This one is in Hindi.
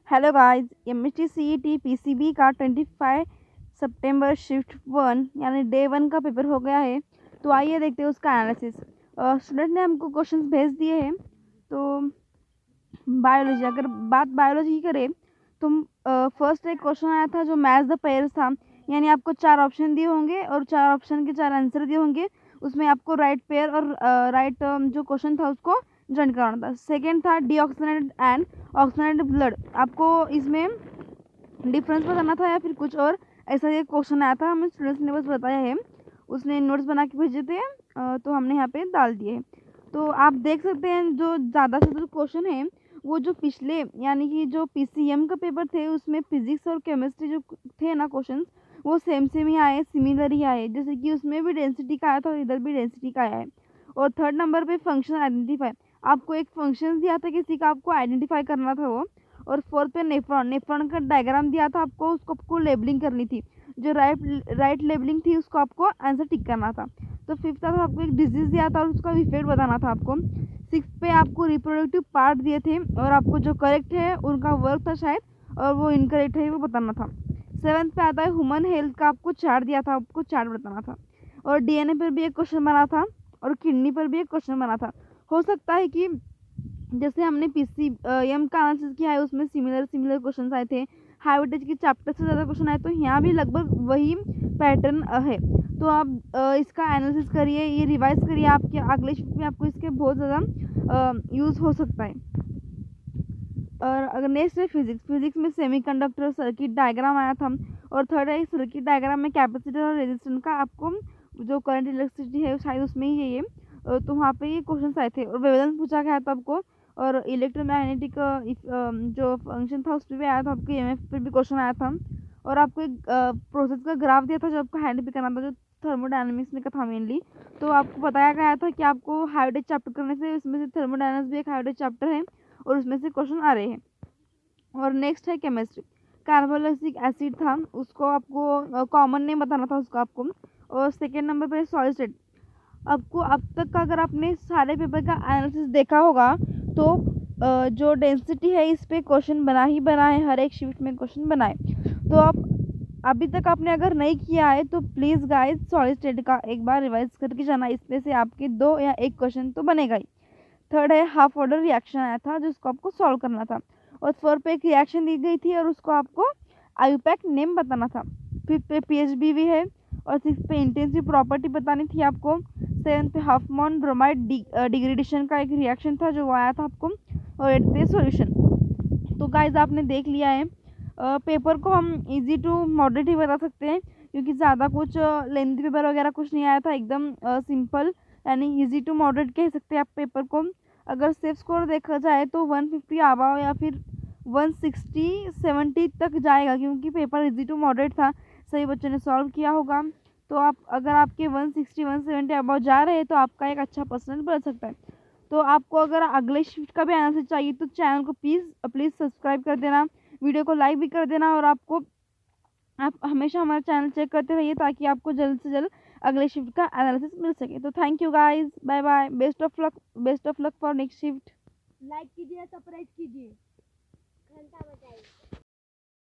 Hello guys, MST CET PCB का 25 सितंबर शिफ्ट 1 यानी डे 1 का पेपर हो गया है। तो आइए देखते हैं उसका एनालिसिस। स्टूडेंट ने हमको क्वेश्चंस भेज दिए हैं। तो बायोलॉजी, अगर बात बायोलॉजी की करें तो फर्स्ट एक क्वेश्चन आया था जो मैच द पेयर्स था। यानी आपको 4 ऑप्शन दिए होंगे और 4 ऑप्शन के 4 आंसर दिए होंगे। उसमें आपको राइट पेयर और राइट जो क्वेश्चन था उसको ज्वाइन कराना था। सेकेंड था डीऑक्सीजनेटेड एंड ऑक्सीजनेटेड ब्लड। आपको इसमें डिफरेंस बताना था या फिर कुछ और ऐसा ये क्वेश्चन आया था। हमें स्टूडेंट्स ने बस बताया है, उसने नोट्स बना के भेजे थे, तो हमने यहाँ पे डाल दिए हैं। तो आप देख सकते हैं जो ज़्यादा से जो क्वेश्चन है वो जो पिछले यानी कि जो पीसीएम का पेपर थे उसमें फिजिक्स और केमिस्ट्री जो थे ना क्वेश्चन, वो सेम सेम ही आए, सिमिलर ही आए। जैसे कि उसमें भी डेंसिटी का आया था और इधर भी डेंसिटी का आया है। और थर्ड नंबर पे फंक्शन आइडेंटिफाई, आपको एक फंक्शन दिया था किसी का, आपको आइडेंटिफाई करना था वो। और फोर्थ पे नेफ्रॉन, नेफ्रॉन का डायग्राम दिया था आपको, उसको आपको लेबलिंग करनी थी। जो राइट लेबलिंग थी उसको आपको आंसर टिक करना था। तो फिफ्थ था आपको एक डिजीज दिया था और उसका इफेक्ट बताना था आपको। सिक्स पे आपको रिप्रोडक्टिव पार्ट दिए थे और आपको जो करेक्ट है उनका वर्क था शायद और वो इनकरेक्ट है वो बताना था। सेवन्थ पे आता है ह्यूमन हेल्थ का, आपको चार्ट दिया था, आपको चार्ट बताना था। और डीएनए पर भी एक क्वेश्चन बना था और किडनी पर भी एक क्वेश्चन बना था। हो सकता है कि जैसे हमने पीसीएम का एनालिसिस किया है उसमें सिमिलर सिमिलर क्वेश्चन आए थे, हाइवेटेज के चैप्टर से ज़्यादा क्वेश्चन आए, तो यहाँ भी लगभग वही पैटर्न है। तो आप इसका एनालिसिस करिए, ये रिवाइज करिए, आपके अगले शिफ्ट में आपको इसके बहुत ज़्यादा यूज़ हो सकता है। और अगर नेक्स्ट है फिजिक्स, फिजिक्स में सेमीकंडक्टर सर्किट डायग्राम आया था। और थर्ड है सर्किट डायग्राम में कैपेसिटर और रेजिस्टेंस का, आपको जो करंट इलेक्ट्रिसिटी है शायद उसमें ही है ये। तो वहाँ पे ये क्वेश्चन आए थे और वेवलेंस पूछा गया था आपको। और इलेक्ट्रोमैग्नेटिक जो फंक्शन था उस पर भी आया था आपको, ईएमएफ पर भी क्वेश्चन आया था। और आपको एक प्रोसेस का ग्राफ दिया था जो आपको हैंड पे करना था, जो थर्मोडायनामिक्स में का था मेनली। तो आपको बताया गया था कि आपको हाइड्रोलिक चैप्टर करने से, इसमें से थर्मोडायनामिक्स भी एक हाइड्रोलिक चैप्टर है और उसमें से क्वेश्चन आ रहे हैं। और नेक्स्ट है केमिस्ट्री, कार्बोक्सिलिक एसिड था, उसको आपको कॉमन नेम बताना था उसका आपको। और सेकेंड नंबर पर सॉलिड स्टेट। आपको अब तक का अगर आपने सारे पेपर का एनालिसिस देखा होगा तो जो डेंसिटी है इस पे क्वेश्चन बना ही बना है, हर एक शिफ्ट में क्वेश्चन बनाए। तो आप अभी तक आपने अगर नहीं किया है तो प्लीज़ गाइस सॉलिड स्टेट का एक बार रिवाइज करके जाना, इसमें से आपके 2 या 1 क्वेश्चन तो बनेगा ही। थर्ड है हाफ ऑर्डर रिएक्शन आया था जिसको आपको सॉल्व करना था। और फोर्थ पे एक रिएक्शन दी गई थी और उसको आपको आयुपैक नेम बताना था। फिफ्थ पे पीएचबी है। और सिक्स पे इंटेंसिव प्रॉपर्टी बतानी थी आपको। सेवन पे हाफमोन ब्रोमाइड डिग्रेडेशन का एक रिएक्शन था जो वो आया था आपको। और एट पे सॉल्यूशन। तो गाइज आपने देख लिया है। पेपर को हम इजी टू मॉडरेट ही बता सकते हैं क्योंकि ज़्यादा कुछ लेंथी पेपर वगैरह कुछ नहीं आया था, एकदम सिंपल यानी इजी टू मॉडरेट कह सकते हैं आप पेपर को। अगर सेफ स्कोर देखा जाए तो 150 आवा या फिर 160 70 तक जाएगा क्योंकि पेपर इजी टू मॉडरेट था, सभी बच्चों ने सॉल्व किया होगा। तो आप अगर आपके 160 170 अबाउ जा रहे हैं तो आपका एक अच्छा परसेंट बढ़ सकता है। तो आपको अगर अगले शिफ्ट का भी आंसर चाहिए तो चैनल को प्लीज़ सब्सक्राइब कर देना, वीडियो को लाइक भी कर देना। और आप हमेशा हमारा चैनल चेक करते रहिए ताकि आपको जल्द से जल्द अगले शिफ्ट का एनालिसिस मिल सके। तो thank you guys, bye bye, best of luck for next shift. Like कीजिए, सब्सक्राइब कीजिए, घंटा बजाइए।